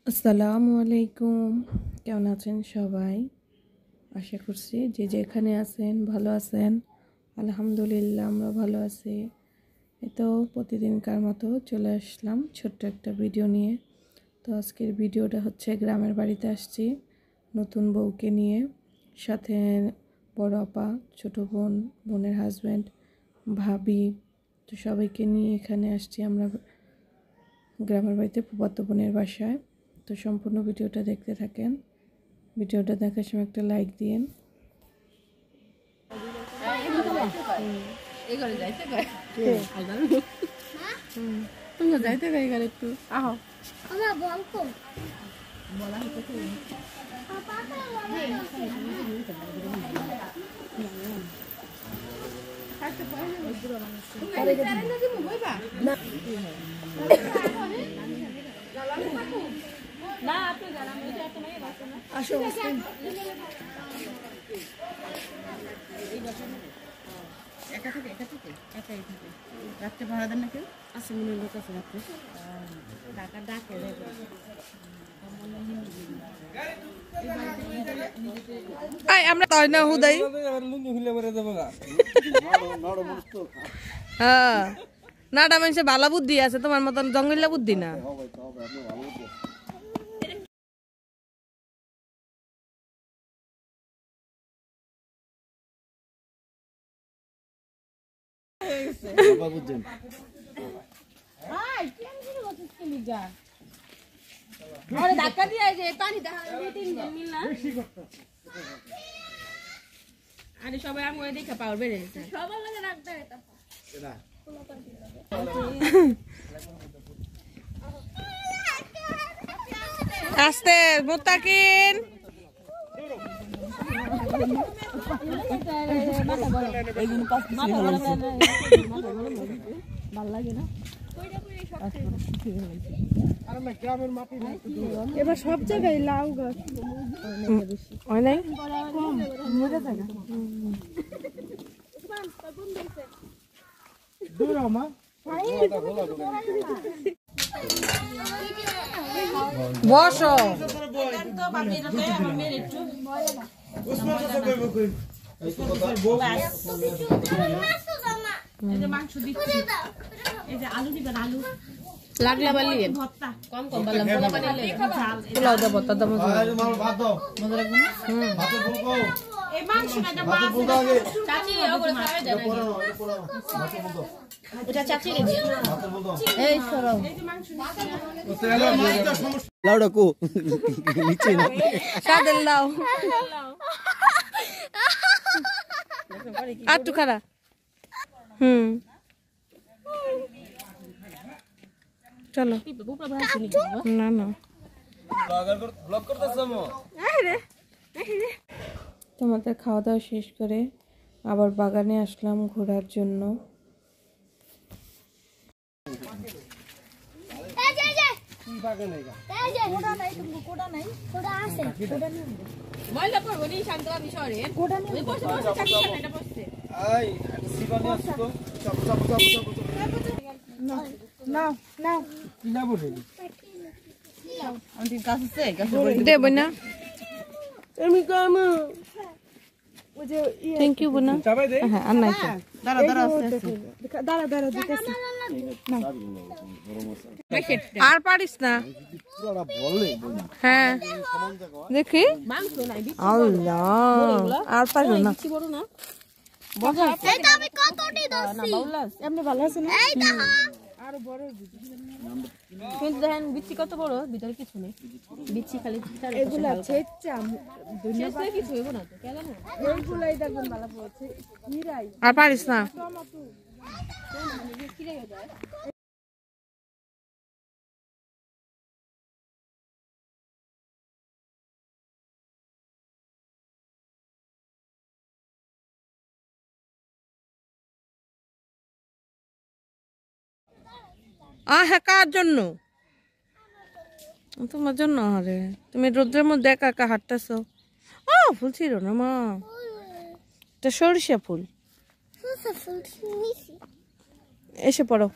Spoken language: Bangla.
আসসালামু আলাইকুম। কেমন আছেন সবাই? আশা করছি যে যেখানে আছেন ভালো আছেন। আলহামদুলিল্লাহ আমরা ভালো আছি। তো প্রতিদিনকার মতো চলে আসলাম ছোট্ট একটা ভিডিও নিয়ে। তো আজকের ভিডিওটা হচ্ছে গ্রামের বাড়িতে আসছি নতুন বউকে নিয়ে, সাথে বড় আপা, ছোট বোন, বোনের হাজব্যান্ড, ভাবি, তো সবাইকে নিয়ে এখানে আসছি আমরা গ্রামের বাড়িতে ফুফাতো বোনের বাসায়। তো সম্পূর্ণ ভিডিওটা দেখতে থাকেন। ভিডিওটা দেখার সময় একটা লাইক দিন। রাত্রে ভাড়া দেন না কেউ? আছে মনে লোক আছে রাত্রে ডাকা ডাকে আমরা তাই না হুদাই হ্যাঁ নাটা মানুষের বালা বুদ্ধি আছে, তোমার মতন জঙ্গলিলা বুদ্ধি না। ধাক্কা দিয়ে পানি আরে সবাই আমি দেখে পাওয়ার বেড়ে সবার লাগে রাখতে আস্তে মোত্তাকিন ভাল লাগে না এবার সব জায়গায় লাউ গাছ অনেক বসো মাংস দিচ্ছি এই যে আলু দিবেন আলু লাগলা বালি ভর্তা কম কম বললাম পোলা পানি পোলাও দেবো দাদা মজা মজা লাগবে না এই মাংসটা এটা মাছ চাচি ওপরে খাওয়া যায় না এটা চাচি রে এই সরো এই যে মাংস লাউডা কো নিচে না সাদেল দাও আর টু খারা চলো না না তোমাদের খাওয়া দাওয়া শেষ করে আবার বাগানে আসলাম ঘোরার জন্য। দেব না থ্যাংক ইউ বোনা। হ্যাঁ আর নাই আর পারিস না। হ্যাঁ দেখি আল্লাহ আর পারো না। কিন্তু দেখেন বিচি কত বড়, ভিতরে কিছু নেই, বিচি খালি এগুলা কিছু হইব না তো কেন আর পারিস না। হ্যাঁ কার জন্য? তোমার জন্য। আরে তুমি রোদ্রের মধ্যে একা একা হাঁটতেছো। ফুল ছিল না মা, এটা সরিষা ফুল। এসে পড়ো।